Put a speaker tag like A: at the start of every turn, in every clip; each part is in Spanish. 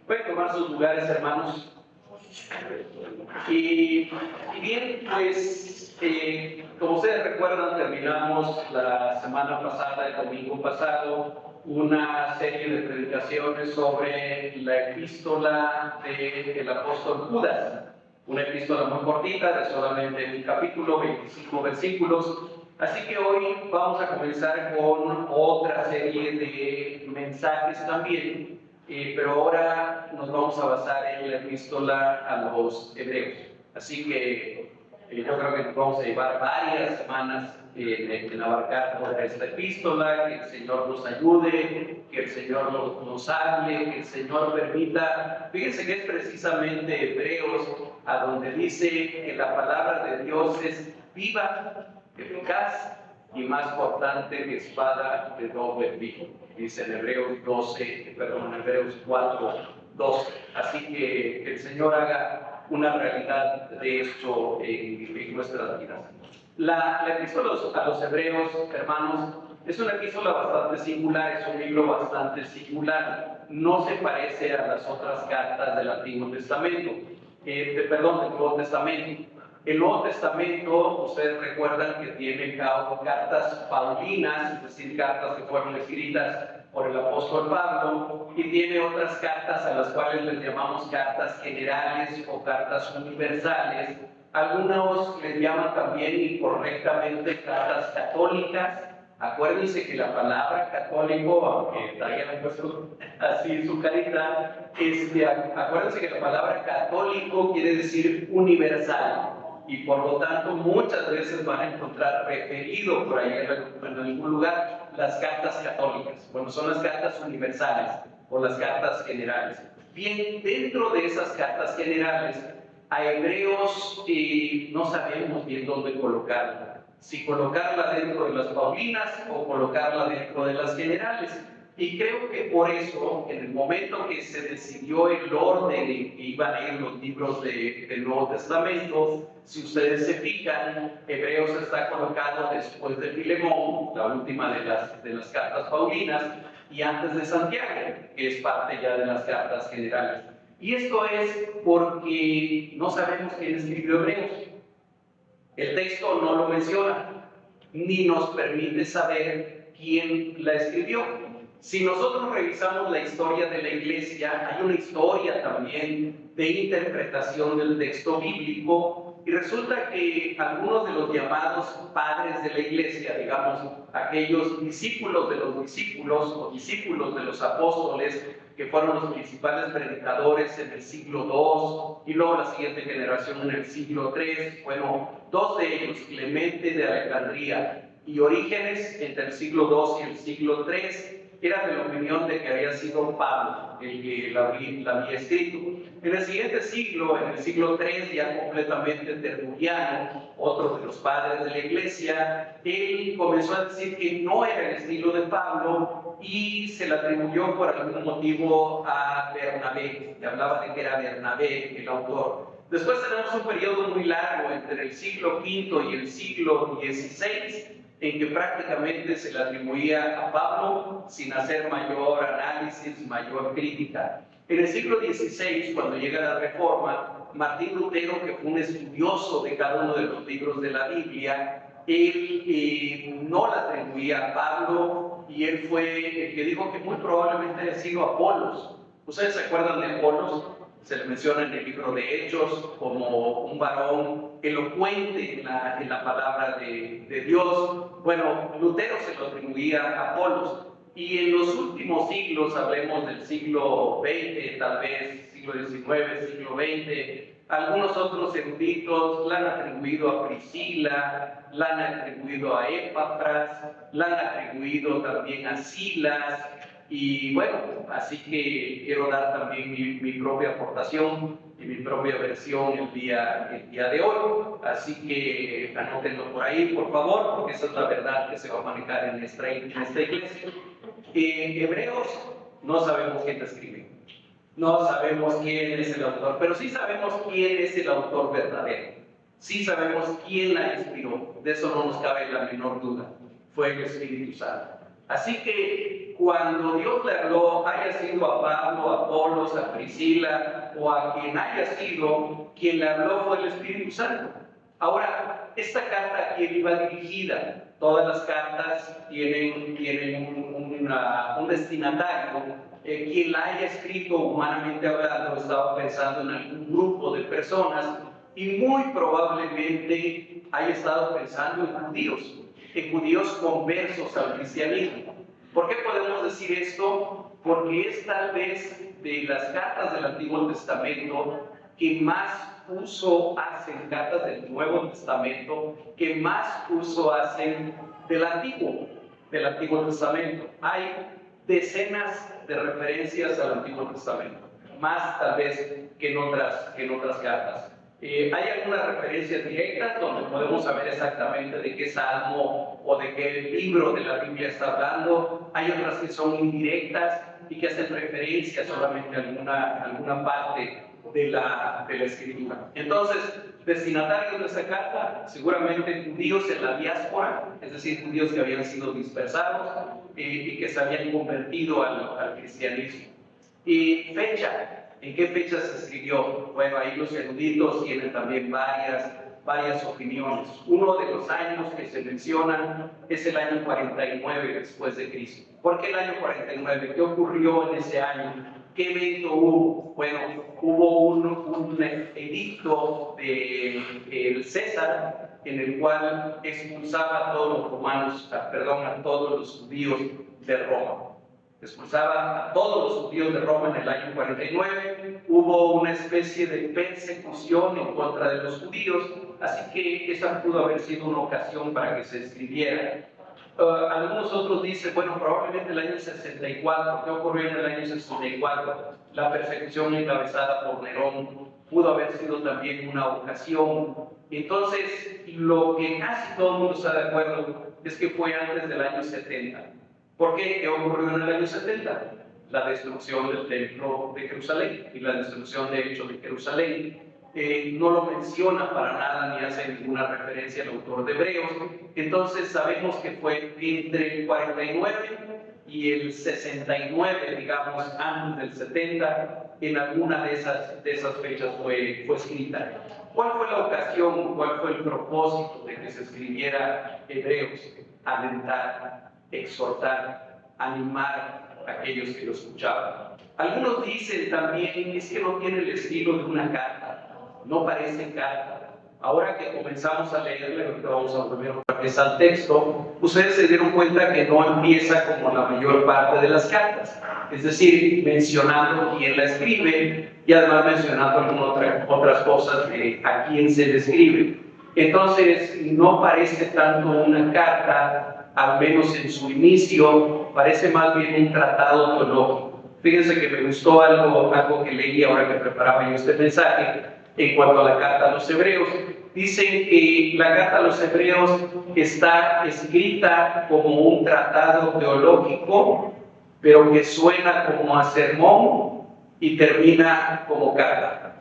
A: Pueden tomar sus lugares, hermanos. Y bien, pues, como ustedes recuerdan, terminamos la semana pasada, el domingo pasado, una serie de predicaciones sobre la epístola del apóstol Judas. Una epístola muy cortita, de solamente un capítulo, 25 versículos. Así que hoy vamos a comenzar con otra serie de mensajes también, pero ahora nos vamos a basar en la epístola a los hebreos. Así que yo creo que nos vamos a llevar varias semanas en abarcar toda esta epístola, que el Señor nos ayude, que el Señor nos hable, que el Señor permita. Fíjense que es precisamente Hebreos a donde dice que la palabra de Dios es viva, eficaz y más cortante que espada de doble filo. Dice en Hebreos 4, 12. Así que el Señor haga una realidad de esto en nuestras vidas. La epístola a los hebreos, hermanos, es una epístola bastante singular, es un libro bastante singular. No se parece a las otras cartas del Antiguo Testamento, del Nuevo Testamento. El Nuevo Testamento, ustedes recuerdan que tiene cartas paulinas, es decir, cartas que fueron escritas por el apóstol Pablo, y tiene otras cartas a las cuales les llamamos cartas generales o cartas universales. Algunos les llaman también incorrectamente cartas católicas. Acuérdense que la palabra católico, aunque Diana puesto así su carita, acuérdense que la palabra católico quiere decir universal. Y por lo tanto muchas veces van a encontrar referido por ahí en algún lugar las cartas católicas. Bueno, son las cartas universales o las cartas generales. Bien, dentro de esas cartas generales a Hebreos no sabemos bien dónde colocarla, si colocarla dentro de las paulinas o colocarla dentro de las generales. Y creo que por eso, en el momento que se decidió el orden en que iban a ir los libros del Nuevo Testamento, si ustedes se fijan, Hebreos está colocado después de Filemón, la última de las cartas paulinas, y antes de Santiago, que es parte ya de las cartas generales. Y esto es porque no sabemos quién escribió Hebreos. El texto no lo menciona, ni nos permite saber quién la escribió. Si nosotros revisamos la historia de la iglesia, hay una historia también de interpretación del texto bíblico, y resulta que algunos de los llamados padres de la iglesia, digamos, aquellos discípulos de los discípulos o discípulos de los apóstoles, que fueron los principales predicadores en el siglo II y luego la siguiente generación en el siglo III, bueno, dos de ellos, Clemente de Alejandría y Orígenes, entre el siglo II y el siglo III, eran de la opinión de que había sido Pablo el que la había escrito. En el siguiente siglo, en el siglo III, ya completamente Tertuliano, otro de los padres de la iglesia, él comenzó a decir que no era el estilo de Pablo y se le atribuyó por algún motivo a Bernabé, y hablaba de que era Bernabé el autor. Después tenemos un periodo muy largo entre el siglo V y el siglo XVI, en que prácticamente se le atribuía a Pablo sin hacer mayor análisis, mayor crítica. En el siglo XVI, cuando llega la Reforma, Martín Lutero, que fue un estudioso de cada uno de los libros de la Biblia, él no la atribuía a Pablo, y él fue el que dijo que muy probablemente haya sido Apolos. ¿Ustedes se acuerdan de Apolos? Se le menciona en el libro de Hechos como un varón elocuente en la palabra de Dios. Bueno, Lutero se lo atribuía a Apolos. Y en los últimos siglos, hablemos del siglo XX, tal vez siglo XIX, siglo XX, algunos otros eruditos la han atribuido a Priscila, la han atribuido a Epafras, la han atribuido también a Silas. Y bueno, así que quiero dar también mi propia aportación y mi propia versión el día de hoy. Así que anótenlo por ahí, por favor, porque esa es la verdad que se va a manejar en esta iglesia. Hebreos, no sabemos quién la escribe, no sabemos quién es el autor, pero sí sabemos quién es el autor verdadero. Sí sabemos quién la inspiró, de eso no nos cabe la menor duda. Fue el Espíritu Santo. Así que cuando Dios le habló, haya sido a Pablo, a Apolos, a Priscila o a quien haya sido, quien le habló fue el Espíritu Santo. Ahora, esta carta a quién iba dirigida. Todas las cartas tienen un destinatario. Quien la haya escrito, humanamente hablando, estaba pensando en algún grupo de personas y muy probablemente haya estado pensando en judíos conversos al cristianismo. ¿Por qué podemos decir esto? Porque es tal vez de las cartas del Antiguo Testamento que más uso hacen, cartas del Nuevo Testamento, que más uso hacen del Antiguo Testamento. Hay decenas de referencias al Antiguo Testamento, más tal vez que en otras cartas. Hay algunas referencias directas donde podemos saber exactamente de qué salmo o de qué libro de la Biblia está hablando. Hay otras que son indirectas y que hacen referencia solamente a alguna parte de la escritura. Entonces, destinatarios de esa carta, seguramente judíos en la diáspora, es decir, judíos que habían sido dispersados y que se habían convertido al cristianismo. Y fecha. ¿En qué fecha se escribió? Bueno, ahí los eruditos tienen también varias opiniones. Uno de los años que se mencionan es el año 49 después de Cristo. ¿Por qué el año 49? ¿Qué ocurrió en ese año? ¿Qué evento hubo? Bueno, hubo un edicto del César en el cual expulsaba a todos los romanos, a todos los judíos de Roma. Expulsaba a todos los judíos de Roma en el año 49, hubo una especie de persecución en contra de los judíos, así que esa pudo haber sido una ocasión para que se escribiera. Algunos otros dicen, bueno, probablemente el año 64, ¿qué ocurrió en el año 64? La persecución encabezada por Nerón pudo haber sido también una ocasión. Entonces, lo que casi todo el mundo está de acuerdo es que fue antes del año 70. ¿Por qué? ¿Qué ocurrió en el año 70? La destrucción del templo de Jerusalén y la destrucción de hecho de Jerusalén. No lo menciona para nada ni hace ninguna referencia al autor de Hebreos. Entonces sabemos que fue entre el 49 y el 69, digamos, antes del 70, en alguna de esas fechas fue escrita. ¿Cuál fue la ocasión, cuál fue el propósito de que se escribiera Hebreos? Alentar, exhortar, animar a aquellos que lo escuchaban. Algunos dicen también, es que no tiene el estilo de una carta, no parece carta. Ahora que comenzamos a leerle, ahorita vamos a volver otra vez al texto, ustedes se dieron cuenta que no empieza como la mayor parte de las cartas, es decir, mencionando quién la escribe y además mencionando algunas otras cosas de a quién se le escribe. Entonces, no parece tanto una carta, al menos en su inicio, parece más bien un tratado teológico. Fíjense que me gustó algo que leí ahora que preparaba yo este mensaje en cuanto a la carta a los hebreos. Dicen que la carta a los hebreos está escrita como un tratado teológico, pero que suena como a sermón y termina como carta.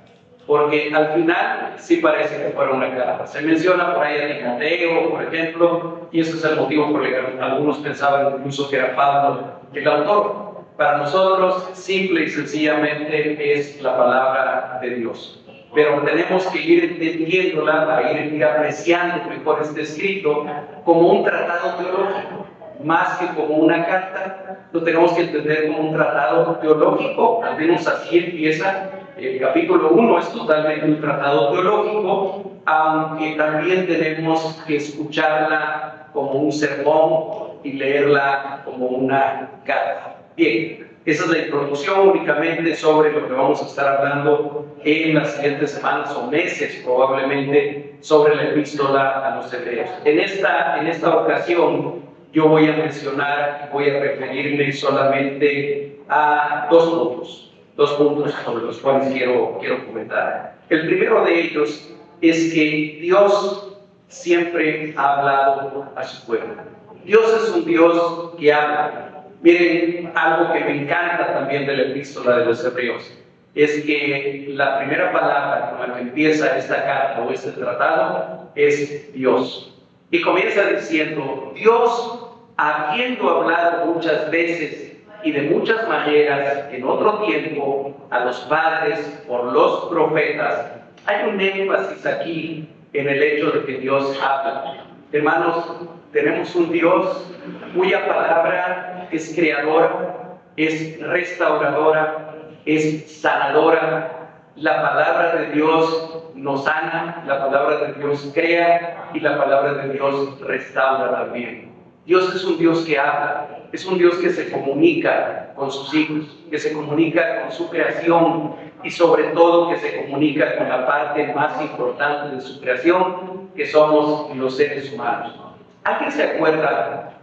A: Porque al final sí parece que fuera una carta. Se menciona por ahí a Timoteo, por ejemplo, y ese es el motivo por el que algunos pensaban incluso que era Pablo el autor. Para nosotros, simple y sencillamente es la palabra de Dios. Pero tenemos que ir entendiéndola para ir apreciando mejor este escrito como un tratado teológico, más que como una carta. Lo tenemos que entender como un tratado teológico, al menos así empieza. El capítulo 1 es totalmente un tratado teológico, aunque también tenemos que escucharla como un sermón y leerla como una carta. Bien, esa es la introducción únicamente sobre lo que vamos a estar hablando en las siguientes semanas o meses probablemente sobre la epístola a los hebreos. En esta ocasión yo voy a mencionar y voy a referirme solamente a dos puntos sobre los cuales quiero comentar. El primero de ellos es que Dios siempre ha hablado a su pueblo. Dios es un Dios que habla. Miren, algo que me encanta también de la epístola de los hebreos es que la primera palabra con la que empieza esta carta o este tratado es Dios. Y comienza diciendo, Dios habiendo hablado muchas veces y de muchas maneras en otro tiempo a los padres por los profetas. Hay un énfasis aquí en el hecho de que Dios habla. Hermanos, tenemos un Dios cuya palabra es creadora, es restauradora, es sanadora. La palabra de Dios nos sana, la palabra de Dios crea y la palabra de Dios restaura también. Dios es un Dios que habla, es un Dios que se comunica con sus hijos, que se comunica con su creación y sobre todo que se comunica con la parte más importante de su creación, que somos los seres humanos. ¿Alguien se acuerda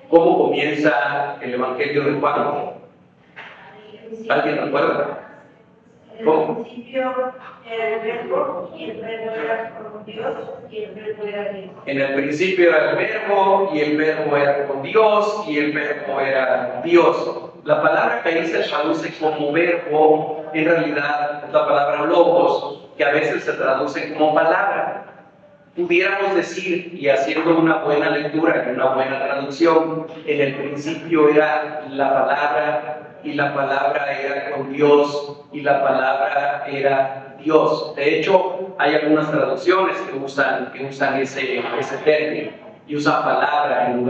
A: cómo comienza el Evangelio de Juan? ¿Alguien recuerda?
B: En el principio era el verbo, y el verbo era con Dios, y el verbo era Dios.
A: En el principio era el verbo, y el verbo era con Dios, y el verbo era Dios. La palabra que ahí se traduce como verbo, en realidad es la palabra logos, que a veces se traduce como palabra. Pudiéramos decir, y haciendo una buena lectura y una buena traducción, en el principio era la palabra, y la palabra era con Dios, y la palabra era Dios. De hecho, hay algunas traducciones que usan ese término, y usan palabra en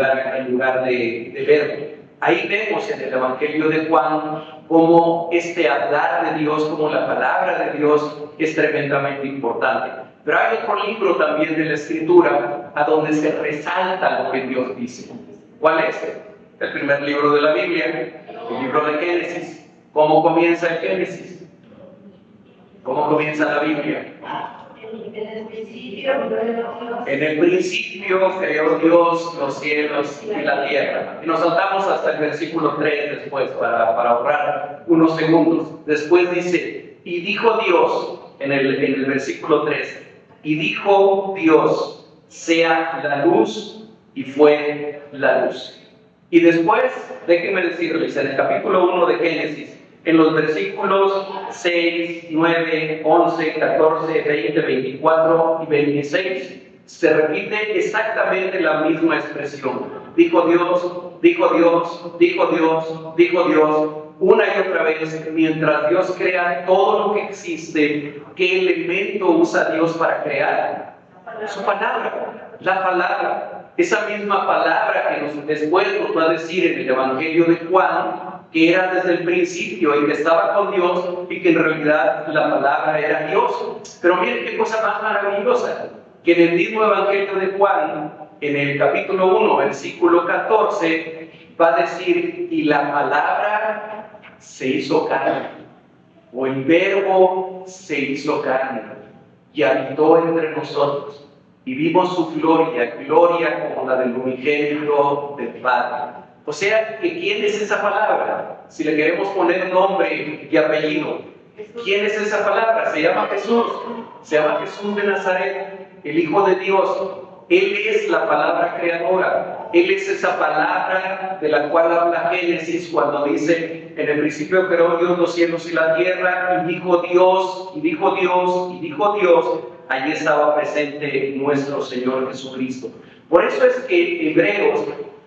A: lugar de verbo. Ahí vemos en el Evangelio de Juan cómo este hablar de Dios, como la palabra de Dios, es tremendamente importante. Pero hay otro libro también de la Escritura a donde se resalta lo que Dios dice. ¿Cuál es? El primer libro de la Biblia, el libro de Génesis. ¿Cómo comienza el Génesis? ¿Cómo comienza la Biblia? En el principio creó Dios los cielos y la tierra. Y nos saltamos hasta el versículo 3 después para ahorrar unos segundos. Después dice, y dijo Dios, en el versículo 3, y dijo Dios, sea la luz, y fue la luz. Y después, déjenme decirles, en el capítulo 1 de Génesis, en los versículos 6, 9, 11, 14, 20, 24 y 26, se repite exactamente la misma expresión. Dijo Dios, dijo Dios, dijo Dios, dijo Dios, una y otra vez, mientras Dios crea todo lo que existe. ¿Qué elemento usa Dios para crear? Su palabra, la palabra. Esa misma palabra que después nos va a decir en el Evangelio de Juan, que era desde el principio y que estaba con Dios y que en realidad la palabra era Dios. Pero miren qué cosa más maravillosa, que en el mismo Evangelio de Juan, en el capítulo 1, versículo 14, va a decir, y la palabra se hizo carne, o el verbo se hizo carne, y habitó entre nosotros. Y vimos su gloria, gloria como la del unigénito del Padre. O sea, que ¿quién es esa palabra? Si le queremos poner nombre y apellido, ¿quién es esa palabra? Se llama Jesús. Se llama Jesús de Nazaret, el Hijo de Dios. Él es la palabra creadora. Él es esa palabra de la cual habla Génesis cuando dice, en el principio creó Dios los cielos y la tierra, y dijo Dios, y dijo Dios, y dijo Dios. Allí estaba presente nuestro Señor Jesucristo. Por eso es que Hebreos,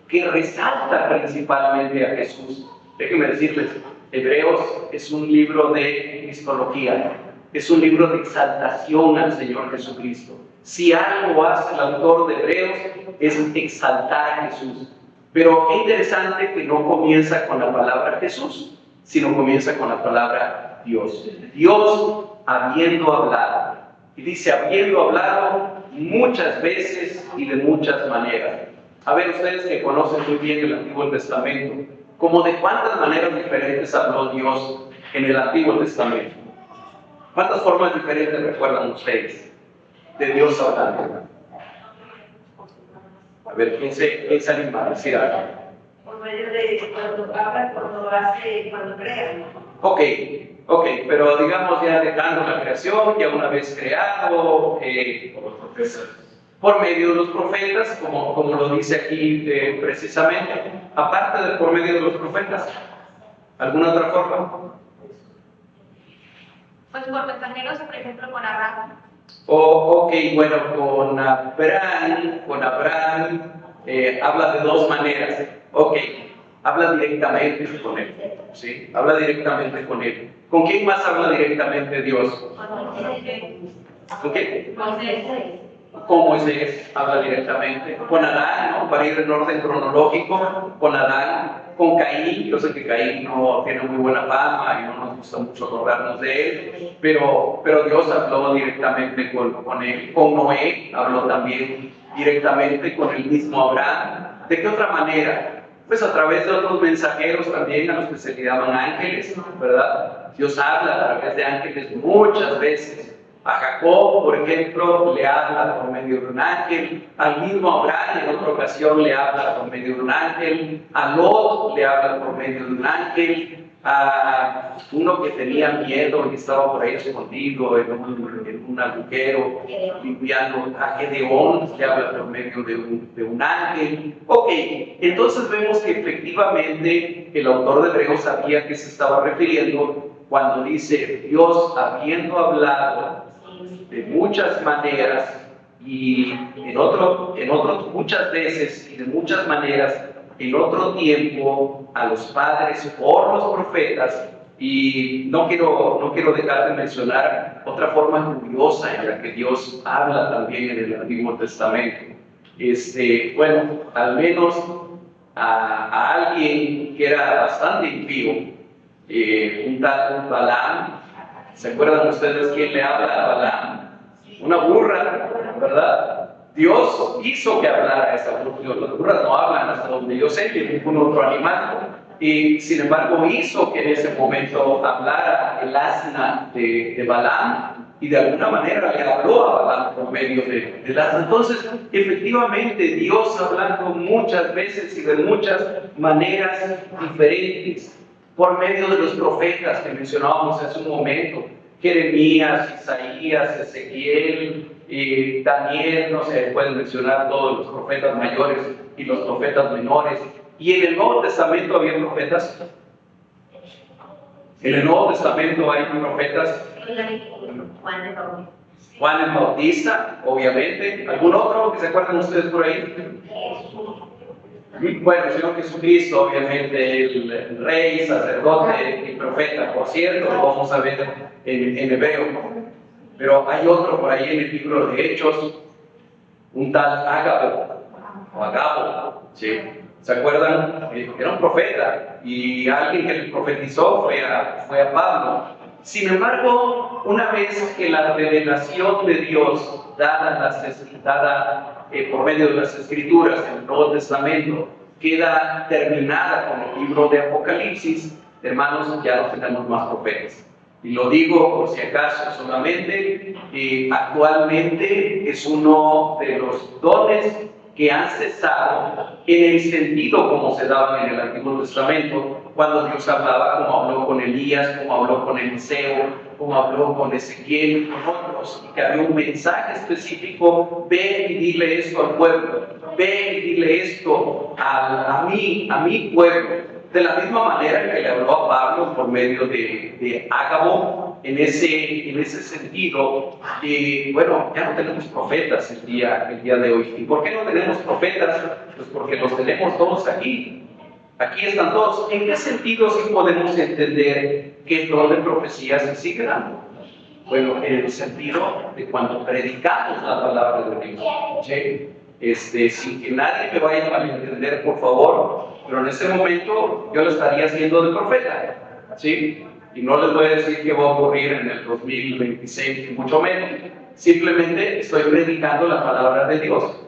A: que resalta principalmente a Jesús, déjenme decirles, Hebreos es un libro de cristología, es un libro de exaltación al Señor Jesucristo. Si algo hace el autor de Hebreos es exaltar a Jesús. Pero es interesante que no comienza con la palabra Jesús, sino comienza con la palabra Dios. Dios habiendo hablado. Y dice, habiendo hablado muchas veces y de muchas maneras. A ver, ustedes que conocen muy bien el Antiguo Testamento, ¿cómo de cuántas maneras diferentes habló Dios en el Antiguo Testamento? ¿Cuántas formas diferentes recuerdan ustedes de Dios hablando? A ver, ¿quién se anima a decir algo?
B: Por medio de cuando habla, cuando hace, cuando crea.
A: Ok, pero digamos ya dejando la creación, ya una vez creado, por medio de los profetas, como lo dice aquí precisamente, aparte de por medio de los profetas, ¿alguna otra forma?
C: Pues por mensajeros, por ejemplo, con Abraham.
A: Ok, bueno, con Abraham, habla de dos maneras. Ok, habla directamente con él. ¿Sí? Habla directamente con él. ¿Con quién más habla directamente Dios? ¿Con qué? Con Moisés habla directamente, con Adán, ¿no? Para ir en orden cronológico, con Adán, con Caín. Yo sé que Caín no tiene muy buena fama y no nos gusta mucho acordarnos de él, pero Dios habló directamente con él. Con Noé habló también directamente, con el mismo Abraham. ¿De qué otra manera? Pues a través de otros mensajeros también, a los que se le llaman ángeles, ¿verdad? Dios habla a través de ángeles muchas veces. A Jacob, por ejemplo, le habla por medio de un ángel. Al mismo Abraham en otra ocasión le habla por medio de un ángel. A Lot le habla por medio de un ángel. A uno que tenía miedo y estaba por ahí escondido en un agujero limpiando, a Gedeón le habla por medio de un ángel. Ok, entonces vemos que efectivamente el autor de Hebreos sabía a qué se estaba refiriendo cuando dice: Dios, habiendo hablado de muchas maneras y en otros muchas veces y de muchas maneras en otro tiempo a los padres por los profetas. Y no quiero dejar de mencionar otra forma curiosa en la que Dios habla también en el Antiguo Testamento. Bueno, al menos a alguien que era bastante impío, un tal Balaam. ¿Se acuerdan ustedes quién le habla a Balaam? Una burra, ¿verdad? Dios hizo que hablara esa burra. Las burras no hablan hasta donde yo sé, que ningún otro animal. Y sin embargo hizo que en ese momento hablara el asna de Balaam, y de alguna manera le habló a Balaam por medio del asna. Entonces, efectivamente, Dios hablando muchas veces y de muchas maneras diferentes, por medio de los profetas que mencionábamos hace un momento: Jeremías, Isaías, Ezequiel, Daniel, no se pueden mencionar todos los profetas mayores y los profetas menores. Y en el Nuevo Testamento había profetas. En el Nuevo Testamento hay profetas. Juan el Bautista, obviamente. ¿Algún otro que se acuerdan ustedes por ahí? Bueno, el Señor Jesucristo, obviamente, el rey, sacerdote y profeta. Por cierto, lo vamos a ver en hebreo. Pero hay otro por ahí en el libro de Hechos, un tal Agabo, o Agabo, ¿sí? ¿Se acuerdan? Era un profeta, y alguien que le profetizó fue a Pablo. Sin embargo, una vez que la revelación de Dios dada por medio de las Escrituras en el Nuevo Testamento queda terminada con el libro de Apocalipsis, hermanos, ya no tenemos más profetas. Y lo digo por si acaso solamente, actualmente es uno de los dones que han cesado en el sentido como se daban en el Antiguo Testamento, cuando Dios hablaba, como habló con Elías, como habló con Eliseo, como habló con Ezequiel, con otros, y que había un mensaje específico: ven y dile esto al pueblo, ven y dile esto a mi pueblo. De la misma manera que le habló a Pablo por medio de Ágabo, en ese sentido. Bueno, ya no tenemos profetas el día de hoy. ¿Y por qué no tenemos profetas? Pues porque los tenemos todos aquí. Aquí están todos. ¿En qué sentido sí podemos entender que el don de profecía se sigue dando? Bueno, en el sentido de cuando predicamos la palabra de Dios, ¿sí? Sin que nadie me vaya a malentender, por favor, pero en ese momento yo lo estaría haciendo de profeta, ¿sí? Y no les voy a decir qué va a ocurrir en el 2026, ni mucho menos. Simplemente estoy predicando la palabra de Dios.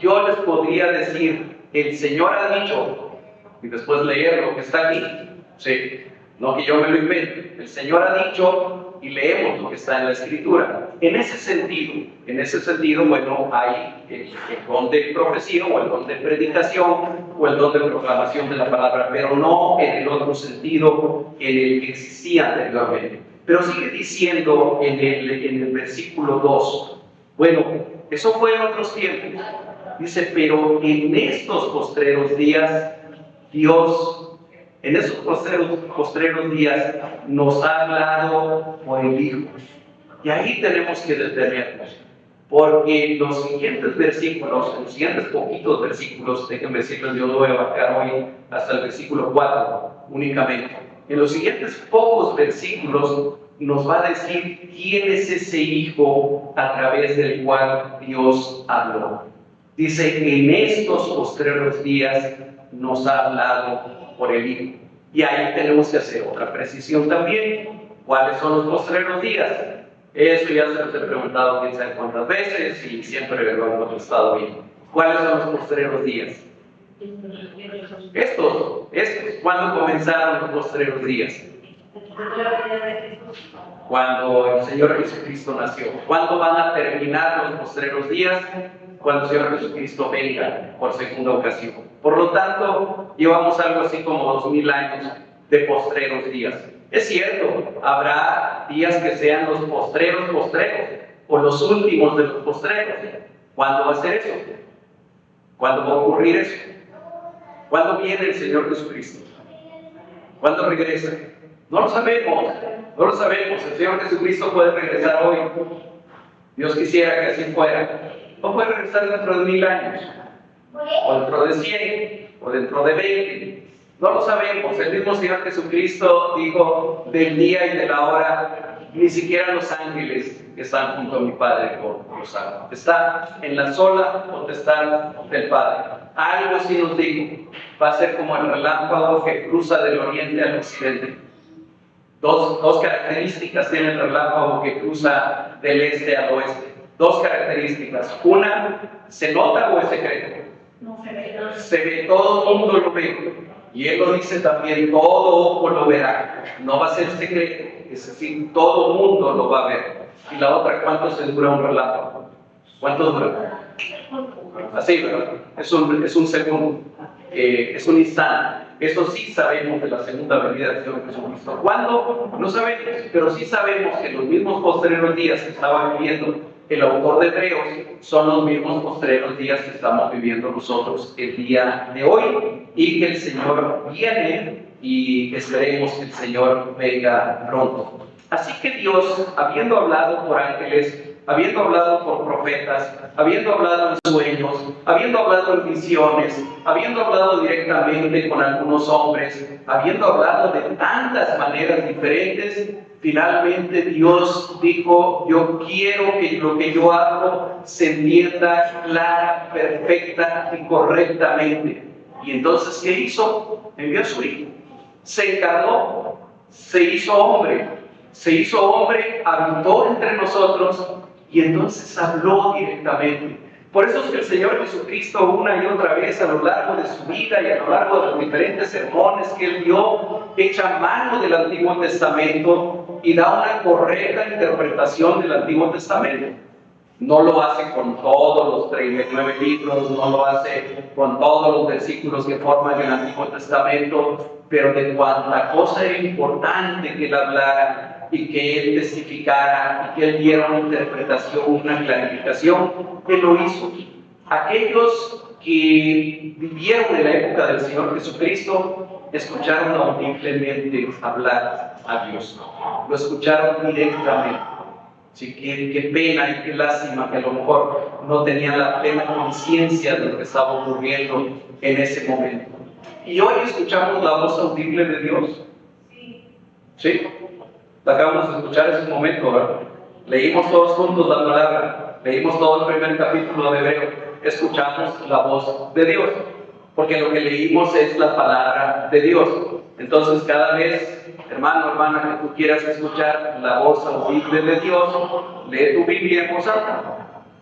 A: Yo les podría decir: el Señor ha dicho, y después leer lo que está aquí, ¿sí? No que yo me lo invente. El Señor ha dicho, y leemos lo que está en la Escritura. En ese sentido, bueno, hay el don de profecía, o el don de predicación, o el don de proclamación de la palabra, pero no en el otro sentido en el que existía anteriormente. Pero sigue diciendo en el versículo 2, bueno, eso fue en otros tiempos. Dice: pero en estos postreros días, Dios, en esos postreros días, nos ha hablado por el Hijo. Y ahí tenemos que detenernos. porque los siguientes versículos, los siguientes poquitos versículos, déjenme decirles, yo voy a abarcar hoy hasta el versículo 4 únicamente. En los siguientes pocos versículos nos va a decir quién es ese Hijo a través del cual Dios habló. Dice que en estos postreros días nos ha hablado por el Hijo. Y ahí tenemos que hacer otra precisión también. ¿Cuáles son los postreros días? Eso ya se los he preguntado quién sabe cuántas veces y siempre lo han contestado bien. ¿Cuáles son los postreros días? Estos, ¿cuándo comenzaron los postreros días? Cuando el Señor Jesucristo nació. ¿Cuándo van a terminar los postreros días? Cuando el Señor Jesucristo venga por segunda ocasión. Por lo tanto, llevamos algo así como 2000 años de postreros días. Es cierto, habrá días que sean los postreros, o los últimos de los postreros. ¿Cuándo va a ser eso? ¿Cuándo va a ocurrir eso? ¿Cuándo viene el Señor Jesucristo? ¿Cuándo regresa? No lo sabemos, no lo sabemos. El Señor Jesucristo puede regresar hoy. Dios quisiera que así fuera. O puede regresar dentro de 1000 años, o dentro de 100, o dentro de 20. No lo sabemos. El mismo Señor Jesucristo dijo del día y de la hora, ni siquiera los ángeles que están junto a mi Padre lo saben. Está en la sola potestad del Padre. Algo sí nos dijo, va a ser como el relámpago que cruza del oriente al occidente. Dos características tiene el relámpago que cruza del este al oeste. Dos características. Una, ¿se nota o es secreto?
B: No se ve.
A: Se ve, todo el mundo lo ve. Y Él lo dice también, todo ojo lo verá. No va a ser secreto, es decir, todo el mundo lo va a ver. Y la otra, ¿cuánto se dura un relámpago? ¿Cuánto dura? Así, ¿verdad? Es un segundo, es un instante. Eso sí sabemos de la segunda venida del Señor Jesucristo. ¿Cuándo? No sabemos, pero sí sabemos que los mismos postreros días que estaba viviendo el autor de Hebreos son los mismos postreros días que estamos viviendo nosotros el día de hoy, y que el Señor viene y esperemos que el Señor venga pronto. Así que Dios, habiendo hablado por ángeles, habiendo hablado por profetas, habiendo hablado en sueños, habiendo hablado en visiones, habiendo hablado directamente con algunos hombres, habiendo hablado de tantas maneras diferentes, finalmente Dios dijo, yo quiero que lo que yo hago se entienda clara, perfecta y correctamente. Y entonces, ¿qué hizo? Envió a su Hijo. Se encarnó, se hizo hombre, habitó entre nosotros y entonces habló directamente. Por eso es que el Señor Jesucristo una y otra vez a lo largo de su vida y a lo largo de los diferentes sermones que Él dio, echa mano del Antiguo Testamento y da una correcta interpretación del Antiguo Testamento. No lo hace con todos los 39 libros, no lo hace con todos los versículos que forman el Antiguo Testamento, pero de cuanta cosa era importante que Él hablara y que Él testificara y que Él diera una interpretación, una clarificación, Él lo hizo. Aquellos que vivieron en la época del Señor Jesucristo escucharon audiblemente hablar a Dios, lo escucharon directamente. Sí, qué pena y qué lástima que a lo mejor no tenían la plena conciencia de lo que estaba ocurriendo en ese momento. Y hoy escuchamos la voz audible de Dios. ¿Sí? La acabamos de escuchar en ese momento, ¿verdad? Leímos todos juntos la palabra, leímos todo el primer capítulo de Hebreo, escuchamos la voz de Dios, porque lo que leímos es la palabra de Dios. Entonces, cada vez, hermano, hermana, que tú quieras escuchar la voz audible de Dios, lee tu Biblia en voz alta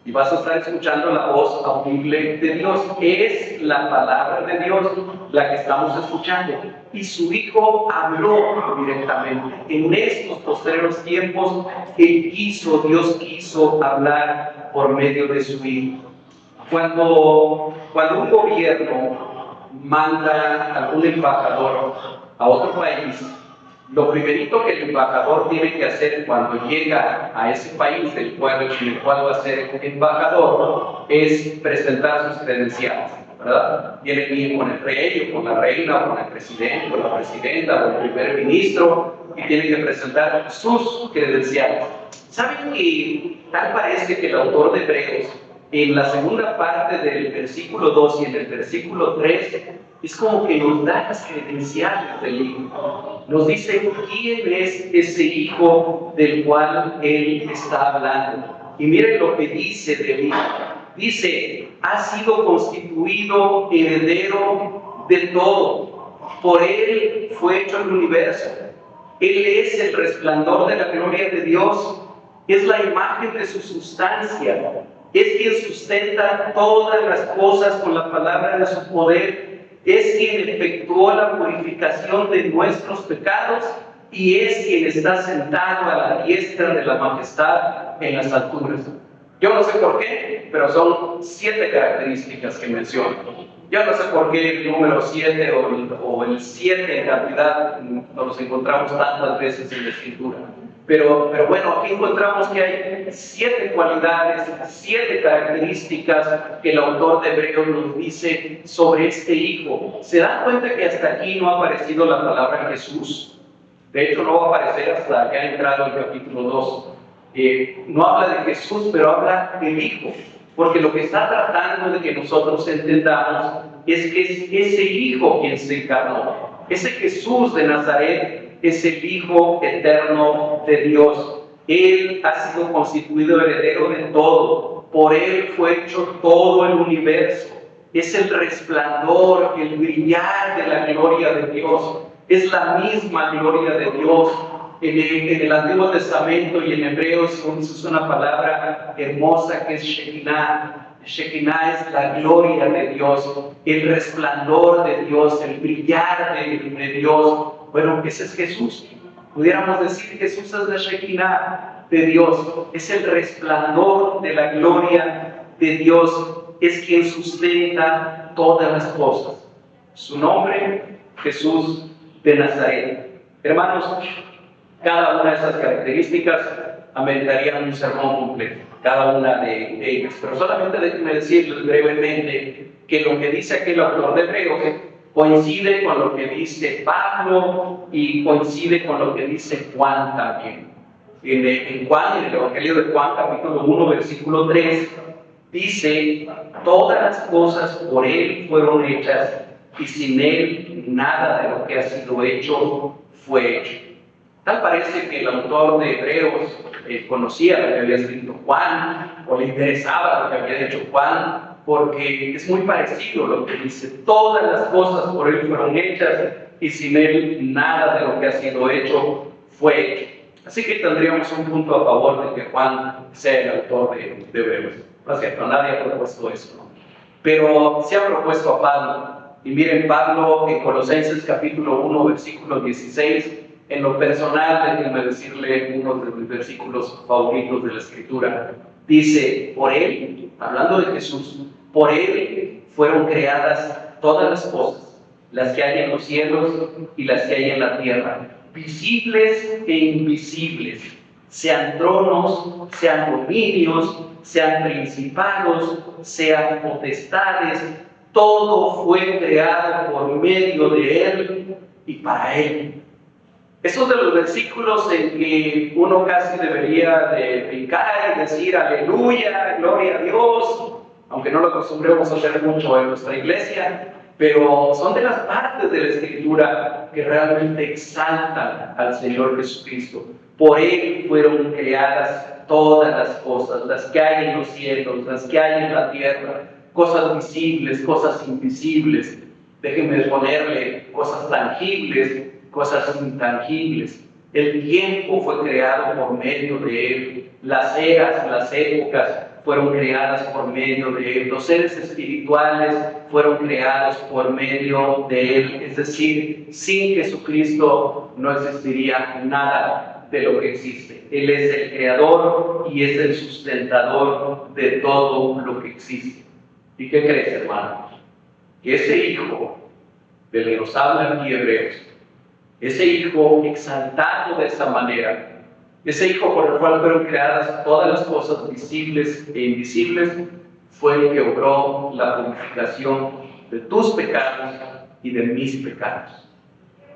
A: y vas a estar escuchando la voz audible de Dios. Es la palabra de Dios la que estamos escuchando. Y su Hijo habló directamente. En estos postreros tiempos, Dios quiso hablar por medio de su Hijo. Cuando un gobierno manda a algún embajador a otro país, lo primerito que el embajador tiene que hacer cuando llega a ese país del cual va a ser embajador es presentar sus credenciales. ¿verdad? Tiene que ir con el rey, o con la reina, o con el presidente, o la presidenta, o el primer ministro, y tiene que presentar sus credenciales. ¿Saben que tal parece que el autor de Hebreos, en la segunda parte del versículo 2 y en el versículo 3, es como que nos da las credenciales del hijo? Nos dice quién es ese hijo del cual él está hablando. Y miren lo que dice del hijo. Dice, ha sido constituido heredero de todo. Por él fue hecho el universo. Él es el resplandor de la gloria de Dios. Es la imagen de su sustancia. Es quien sustenta todas las cosas con la palabra de su poder. Es quien efectuó la purificación de nuestros pecados y es quien está sentado a la diestra de la majestad en las alturas. Yo no sé por qué, pero son 7 características que menciono. Yo no sé por qué el número 7 o el 7 en cantidad no los encontramos tantas veces en la Escritura. Pero bueno, aquí encontramos que hay 7 cualidades, 7 características que el autor de Hebreos nos dice sobre este hijo. ¿Se dan cuenta que hasta aquí no ha aparecido la palabra Jesús? De hecho, no va a aparecer hasta que ha entrado el capítulo 2. No habla de Jesús, pero habla del hijo. Porque lo que está tratando de que nosotros entendamos es que es ese hijo quien se encarnó. Ese Jesús de Nazaret es el Hijo eterno de Dios. Él ha sido constituido heredero de todo. Por Él fue hecho todo el universo. Es el resplandor, el brillar de la gloria de Dios. Es la misma gloria de Dios. En el Antiguo Testamento y en Hebreos se usa una palabra hermosa que es Shekinah. Shekinah es la gloria de Dios, el resplandor de Dios, el brillar de Dios. Bueno, ese es Jesús. Pudiéramos decir que Jesús es la Shekinah de Dios, es el resplandor de la gloria de Dios, es quien sustenta todas las cosas. Su nombre, Jesús de Nazaret. Hermanos, cada una de esas características ameritaría un sermón completo, cada una de ellas. Pero solamente déjenme decirles brevemente que lo que dice aquí el autor de Hebreos coincide con lo que dice Pablo y coincide con lo que dice Juan también. En Juan, en el Evangelio de Juan, capítulo 1, versículo 3, dice, todas las cosas por Él fueron hechas y sin Él nada de lo que ha sido hecho fue hecho. Tal parece que el autor de Hebreos conocía lo que había escrito Juan o le interesaba lo que había hecho Juan, porque es muy parecido lo que dice. Todas las cosas por Él fueron hechas y sin Él nada de lo que ha sido hecho fue hecho. Así que tendríamos un punto a favor de que Juan sea el autor de Hebreos. No es cierto, nadie ha propuesto eso, ¿no? Pero se ha propuesto a Pablo. Y miren, Pablo en Colosenses capítulo 1, versículo 16, en lo personal, déjenme decirle uno de mis versículos favoritos de la Escritura. Dice, por Él, hablando de Jesús, por Él fueron creadas todas las cosas, las que hay en los cielos y las que hay en la tierra, visibles e invisibles, sean tronos, sean dominios, sean principados, sean potestades, todo fue creado por medio de Él y para Él. Esos de los versículos en que uno casi debería de brincar y decir aleluya, gloria a Dios, aunque no lo acostumbremos a hacer mucho en nuestra iglesia, pero son de las partes de la Escritura que realmente exaltan al Señor Jesucristo. Por Él fueron creadas todas las cosas, las que hay en los cielos, las que hay en la tierra, cosas visibles, cosas invisibles. Déjenme ponerle cosas tangibles, cosas intangibles. El tiempo fue creado por medio de Él. Las eras, las épocas fueron creadas por medio de Él. Los seres espirituales fueron creados por medio de Él. Es decir, sin Jesucristo no existiría nada de lo que existe. Él es el creador y es el sustentador de todo lo que existe. ¿Y qué crees, hermano? Que ese Hijo del que nos hablan aquí Hebreos, ese Hijo exaltado de esa manera, ese Hijo por el cual fueron creadas todas las cosas visibles e invisibles, fue el que obró la purificación de tus pecados y de mis pecados.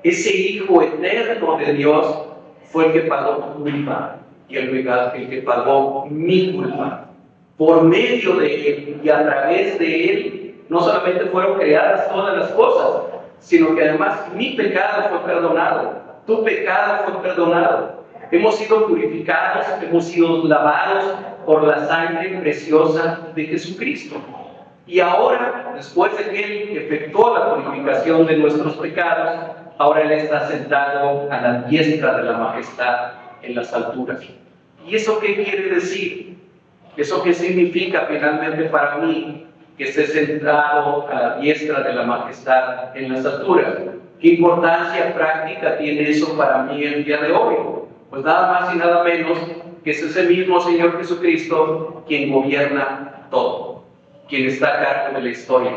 A: Ese Hijo eterno de Dios fue el que pagó tu culpa y el que pagó mi culpa. Por medio de Él y a través de Él, no solamente fueron creadas todas las cosas, sino que además mi pecado fue perdonado, tu pecado fue perdonado. Hemos sido purificados, hemos sido lavados por la sangre preciosa de Jesucristo. Y ahora, después de que Él efectuó la purificación de nuestros pecados, ahora Él está sentado a la diestra de la majestad en las alturas. ¿Y eso qué quiere decir? ¿Eso qué significa finalmente para mí que esté sentado a la diestra de la majestad en las alturas? ¿Qué importancia práctica tiene eso para mí el día de hoy? Pues nada más y nada menos que es ese mismo Señor Jesucristo quien gobierna todo, quien está a cargo de la historia,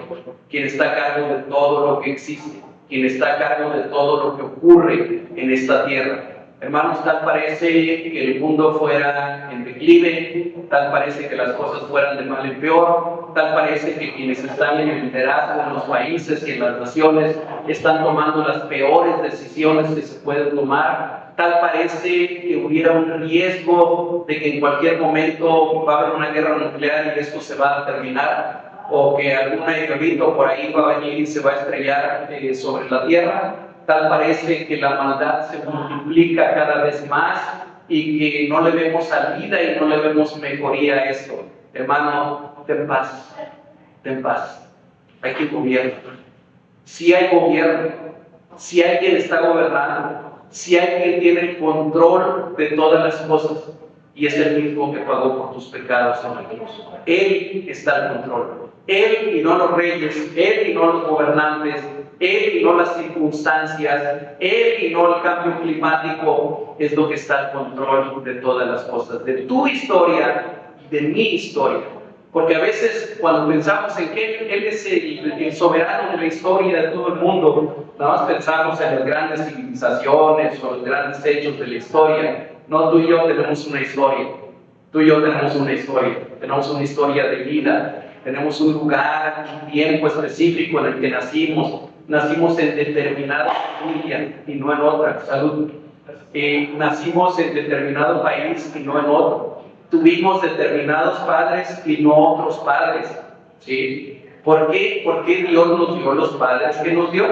A: quien está a cargo de todo lo que existe, quien está a cargo de todo lo que ocurre en esta tierra. Hermanos, tal parece que el mundo fuera en declive, tal parece que las cosas fueran de mal en peor, tal parece que quienes están en el liderazgo en los países y en las naciones están tomando las peores decisiones que se pueden tomar, tal parece que hubiera un riesgo de que en cualquier momento va a haber una guerra nuclear y esto se va a terminar, o que algún meteorito por ahí va a venir y se va a estrellar sobre la Tierra. Tal parece que la maldad se multiplica cada vez más y que no le vemos salida y no le vemos mejoría a esto. Hermano, ten paz, ten paz. Hay quien gobierna. Si hay gobierno, si hay quien está gobernando, si hay quien tiene el control de todas las cosas, y es el mismo que pagó por tus pecados en la cruz. Él está al control. Él y no los reyes, Él y no los gobernantes, Él y no las circunstancias, Él y no el cambio climático es lo que está al control de todas las cosas, de tu historia y de mi historia. Porque a veces cuando pensamos en que Él es el soberano de la historia de todo el mundo, nada más pensamos en las grandes civilizaciones o los grandes hechos de la historia. No, tú y yo tenemos una historia. Tú y yo tenemos una historia de vida. Tenemos un lugar, un tiempo específico en el que nacimos. Nacimos en determinada familia y no en otra. Salud. Nacimos en determinado país y no en otro. Tuvimos determinados padres y no otros padres. ¿Sí? ¿Por qué? ¿Por qué Dios nos dio los padres que nos dio?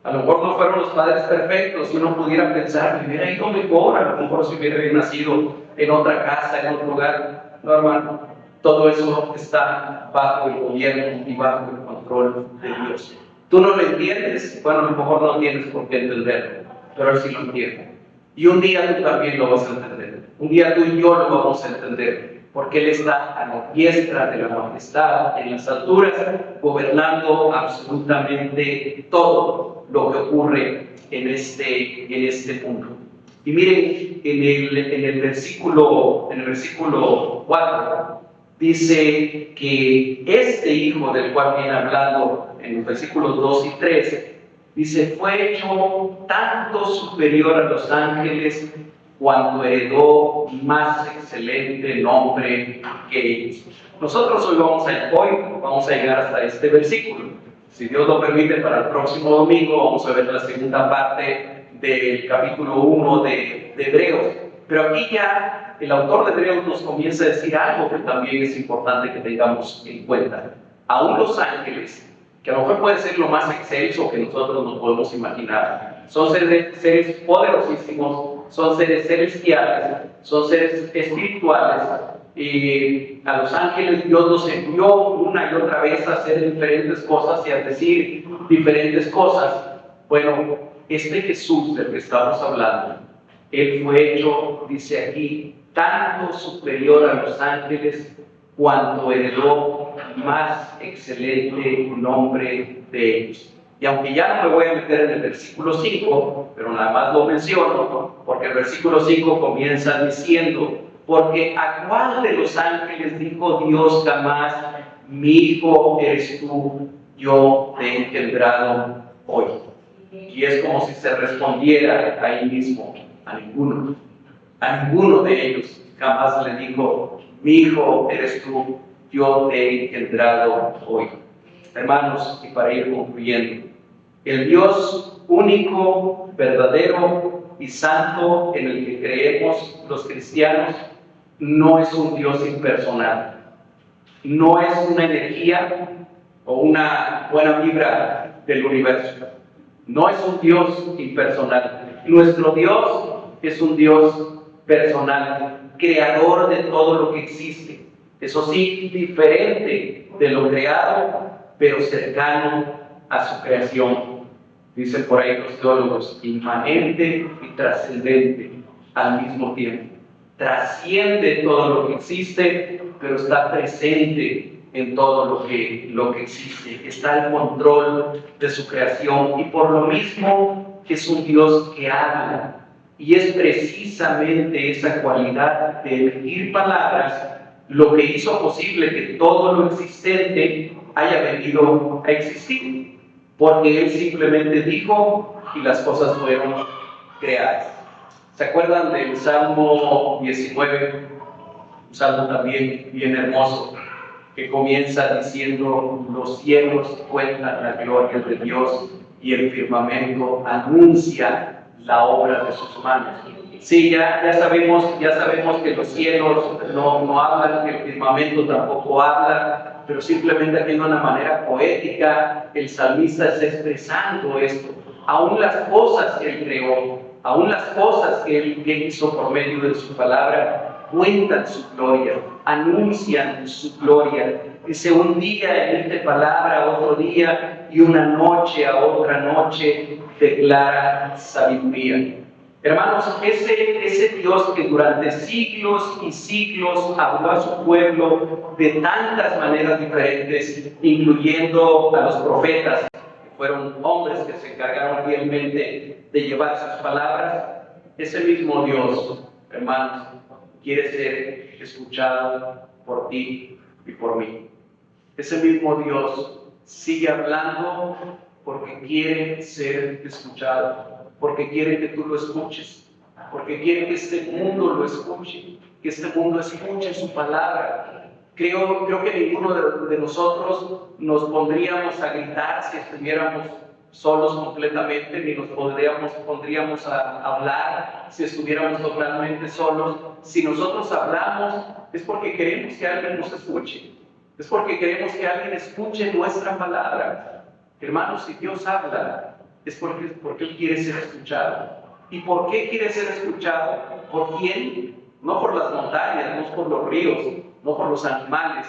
A: A lo mejor no fueron los padres perfectos. Si uno pudiera pensar, me hubiera ido mejor. A lo mejor si hubiera nacido en otra casa, en otro lugar. No, hermano. Todo eso está bajo el gobierno y bajo el control de Dios. ¿Tú no lo entiendes? Bueno, a lo mejor no tienes por qué entenderlo, pero Él sí lo entiende. Y un día tú también lo vas a entender. Un día tú y yo lo vamos a entender, porque Él está a la diestra de la majestad, en las alturas, gobernando absolutamente todo lo que ocurre en este mundo. Y miren, en el versículo 4, dice que este Hijo del cual viene hablando en los versículos 2 y 3, dice, fue hecho tanto superior a los ángeles cuanto heredó más excelente nombre que ellos. Nosotros hoy vamos a llegar hasta este versículo. Si Dios lo permite, para el próximo domingo vamos a ver la segunda parte del capítulo 1 de Hebreos. Pero aquí ya el autor de Hebreos nos comienza a decir algo que también es importante que tengamos en cuenta. Aún los ángeles, que a lo mejor puede ser lo más excelso que nosotros nos podemos imaginar, son seres poderosísimos, son seres celestiales, son seres espirituales. Y a los ángeles Dios los envió una y otra vez a hacer diferentes cosas y a decir diferentes cosas. Bueno, este Jesús del que estamos hablando, Él fue hecho, dice aquí, tanto superior a los ángeles cuanto heredó más excelente nombre de ellos. Y aunque ya no me voy a meter en el versículo 5, pero nada más lo menciono, porque el versículo 5 comienza diciendo, porque ¿a cuál de los ángeles dijo Dios jamás, mi hijo eres tú, yo te he engendrado hoy? Y es como si se respondiera ahí mismo, a ninguno de ellos jamás le dijo, mi hijo eres tú, yo te he engendrado hoy. hermanos, y para ir concluyendo, el Dios único, verdadero y santo en el que creemos los cristianos no es un Dios impersonal, no es una energía o una buena vibra del universo, no es un Dios impersonal. Nuestro Dios es un Dios personal, creador de todo lo que existe, eso sí, diferente de lo creado, pero cercano a su creación. Dicen por ahí los teólogos, inmanente y trascendente al mismo tiempo. Trasciende todo lo que existe, pero está presente en todo lo que existe. Está al control de su creación y por lo mismo es un Dios que habla. Y es precisamente esa cualidad de elegir palabras lo que hizo posible que todo lo existente haya venido a existir. Porque Él simplemente dijo y las cosas fueron creadas. ¿Se acuerdan del Salmo 19? Un salmo también bien hermoso, que comienza diciendo: los cielos cuentan la gloria de Dios y el firmamento anuncia la obra de sus manos. Sí, ya sabemos que los cielos no hablan, que el firmamento tampoco habla, pero simplemente aquí de una manera poética el salmista está expresando esto. Aún las cosas que Él creó, aún las cosas que Él hizo por medio de su palabra, cuentan su gloria, anuncian su gloria. Dice: un día emite palabra a otro día y una noche a otra noche declara sabiduría. Hermanos, ese Dios que durante siglos y siglos habló a su pueblo de tantas maneras diferentes, incluyendo a los profetas, que fueron hombres que se encargaron fielmente de llevar sus palabras, ese mismo Dios, hermanos, quiere ser escuchado por ti y por mí. Ese mismo Dios sigue hablando porque quiere ser escuchado, porque quiere que tú lo escuches, porque quiere que este mundo lo escuche, que este mundo escuche su palabra. Creo que ninguno de nosotros nos pondríamos a gritar si estuviéramos solos completamente, ni nos pondríamos a hablar si estuviéramos totalmente solos. Si nosotros hablamos es porque queremos que alguien nos escuche, es porque queremos que alguien escuche nuestra palabra. Hermanos, si Dios habla, es porque Él quiere ser escuchado. ¿Y por qué quiere ser escuchado? ¿Por quién? No por las montañas, no por los ríos, no por los animales.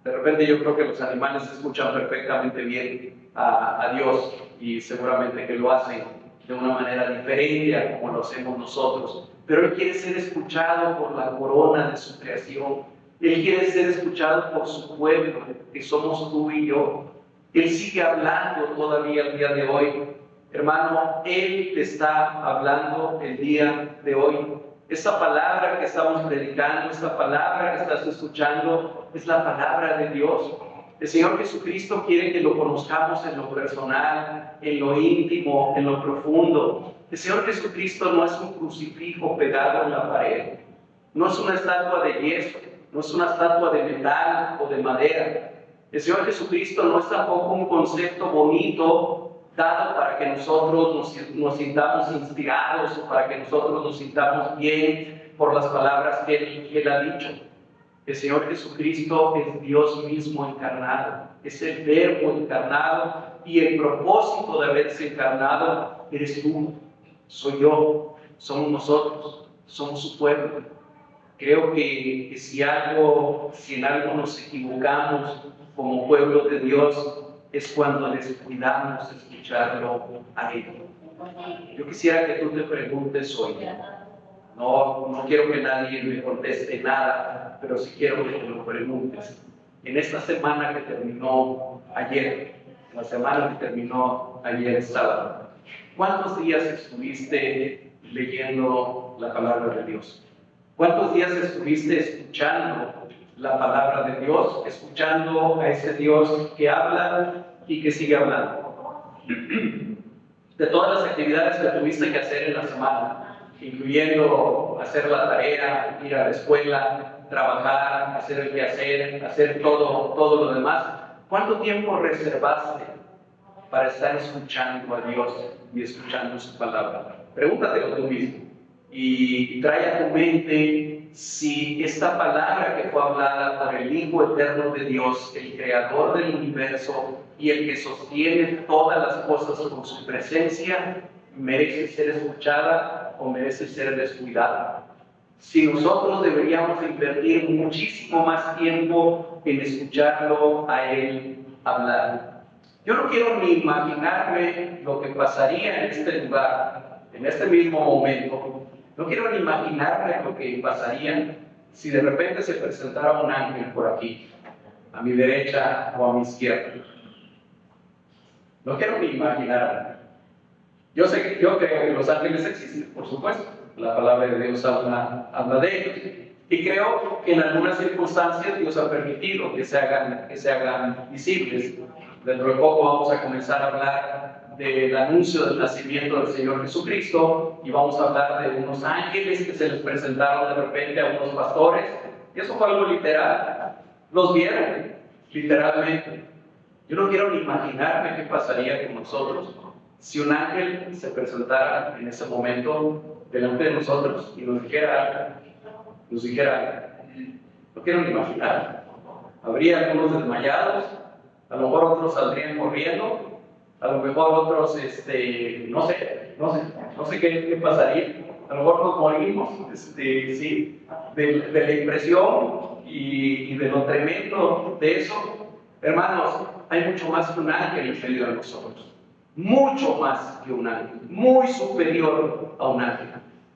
A: De repente yo creo que los animales escuchan perfectamente bien a Dios y seguramente que lo hacen de una manera diferente a como lo hacemos nosotros. Pero Él quiere ser escuchado por la corona de su creación. Él quiere ser escuchado por su pueblo, que somos tú y yo. Él sigue hablando todavía el día de hoy. Hermano, Él te está hablando el día de hoy. Esta palabra que estamos predicando, esta palabra que estás escuchando, es la palabra de Dios. El Señor Jesucristo quiere que lo conozcamos en lo personal, en lo íntimo, en lo profundo. El Señor Jesucristo no es un crucifijo pegado en la pared, no es una estatua de yeso, no es una estatua de metal o de madera. El Señor Jesucristo no es tampoco un concepto bonito dado para que nosotros nos sintamos inspirados o para que nosotros nos sintamos bien por las palabras que Él ha dicho. El Señor Jesucristo es Dios mismo encarnado, es el Verbo encarnado, y el propósito de haberse encarnado eres tú, soy yo, somos nosotros, somos su pueblo. Creo que si en algo nos equivocamos como pueblo de Dios, es cuando descuidamos escucharlo a Él. Yo quisiera que tú te preguntes hoy. No quiero que nadie me conteste nada, pero sí quiero que te lo preguntes. En esta semana que terminó ayer, sábado, ¿cuántos días estuviste leyendo la palabra de Dios? ¿Cuántos días estuviste escuchando la palabra de Dios, escuchando a ese Dios que habla y que sigue hablando? De todas las actividades que tuviste que hacer en la semana, incluyendo hacer la tarea, ir a la escuela, trabajar, hacer el quehacer, hacer todo lo demás, ¿Cuánto tiempo reservaste para estar escuchando a Dios y escuchando su palabra? Pregúntatelo tú mismo y trae a tu mente si esta palabra que fue hablada por el Hijo eterno de Dios, el creador del universo y el que sostiene todas las cosas con su presencia, merece ser escuchada o merece ser descuidada. Si nosotros deberíamos invertir muchísimo más tiempo en escucharlo a Él hablar. Yo no quiero ni imaginarme lo que pasaría en este lugar, en este mismo momento. No quiero ni imaginarme lo que pasaría si de repente se presentara un ángel por aquí, a mi derecha o a mi izquierda. No quiero ni imaginarme. Yo creo que los ángeles existen, por supuesto. La palabra de Dios habla de ellos. Y creo que en algunas circunstancias Dios ha permitido que se hagan visibles. Dentro de poco vamos a comenzar a hablar del anuncio del nacimiento del Señor Jesucristo y vamos a hablar de unos ángeles que se les presentaron de repente a unos pastores. Y eso fue algo literal. Los vieron, literalmente. Yo no quiero ni imaginarme qué pasaría con nosotros si un ángel se presentara en ese momento delante de nosotros y nos dijera algo. No quiero ni imaginar. Habría algunos desmayados, a lo mejor otros saldrían corriendo, a lo mejor otros, no sé qué pasaría. A lo mejor nos morimos, sí, de la impresión y de lo tremendo de eso. Hermanos, hay mucho más que un ángel en medio de nosotros. Mucho más que un ángel, muy superior a un ángel.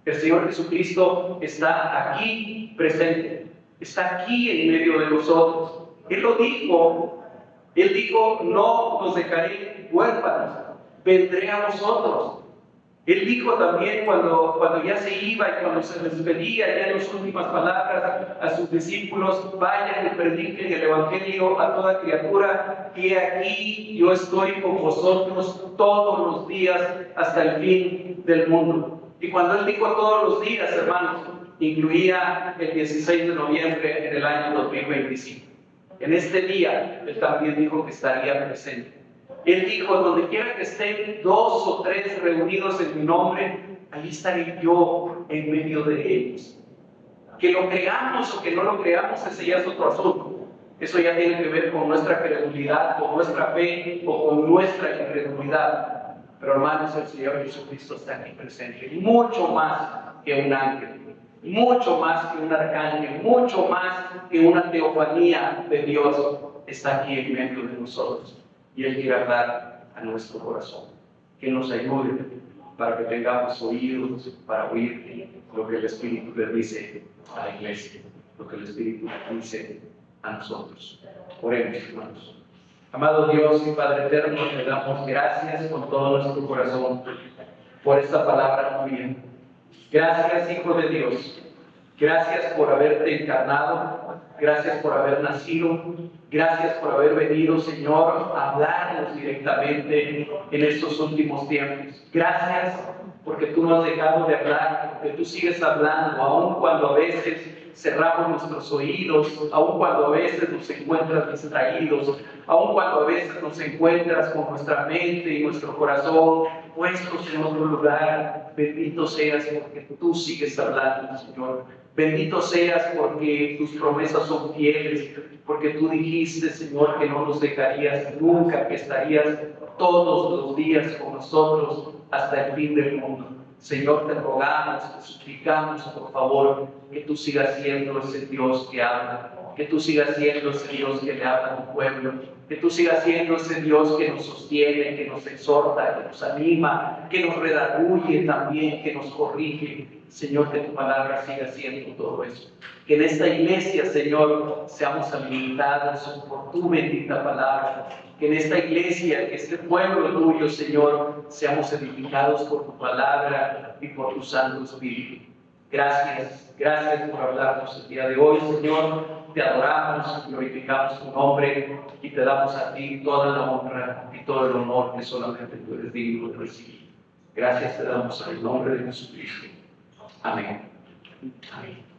A: El Señor Jesucristo está aquí presente, está aquí en medio de nosotros. Él lo dijo, Él dijo, no los dejaré huérfanos, vendré a vosotros. Él dijo también cuando ya se iba y cuando se despedía, ya en las últimas palabras a sus discípulos, vayan y prediquen el Evangelio a toda criatura, que aquí yo estoy con vosotros todos los días hasta el fin del mundo. Y cuando Él dijo todos los días, hermanos, incluía el 16 de noviembre del año 2025. En este día, Él también dijo que estaría presente. Él dijo, donde quiera que estén 2 o 3 reunidos en mi nombre, ahí estaré yo en medio de ellos. Que lo creamos o que no lo creamos, ese ya es otro asunto. Eso ya tiene que ver con nuestra credulidad, con nuestra fe o con nuestra incredulidad. Pero hermanos, el Señor Jesucristo está aquí presente, mucho más que un ángel, mucho más que un arcángel, mucho más que una teofanía de Dios, está aquí en medio de nosotros. Y Él quiere hablar a nuestro corazón, que nos ayude para que tengamos oídos para oír lo que el Espíritu le dice a la iglesia, lo que el Espíritu le dice a nosotros. Oremos, hermanos. Amado Dios y Padre eterno, te damos gracias con todo nuestro corazón por esta palabra tuya. Gracias, Hijo de Dios. Gracias por haberte encarnado. Gracias por haber nacido. Gracias por haber venido, Señor, a hablarnos directamente en estos últimos tiempos. Gracias porque tú no has dejado de hablar, porque tú sigues hablando, aun cuando a veces cerramos nuestros oídos, aun cuando a veces nos encuentras distraídos, aun cuando a veces nos encuentras con nuestra mente y nuestro corazón puestos en otro lugar. Bendito seas porque tú sigues hablando, Señor. Bendito seas porque tus promesas son fieles, porque tú dijiste, Señor, que no nos dejarías nunca, que estarías todos los días con nosotros hasta el fin del mundo. Señor, te rogamos, te suplicamos, por favor, que tú sigas siendo ese Dios que habla, que tú sigas siendo ese Dios que le habla a tu pueblo, que tú sigas siendo ese Dios que nos sostiene, que nos exhorta, que nos anima, que nos redarguye también, que nos corrige. Señor, que tu palabra siga siendo todo eso. Que en esta iglesia, Señor, seamos alimentados por tu bendita palabra. Que en esta iglesia, que este pueblo tuyo, Señor, seamos edificados por tu palabra y por tu Santo Espíritu. Gracias por hablarnos el día de hoy, Señor. Te adoramos, glorificamos tu nombre y te damos a ti toda la honra y todo el honor que solamente tú eres digno de recibir. Gracias te damos en el nombre de Jesucristo. Amén. Amén.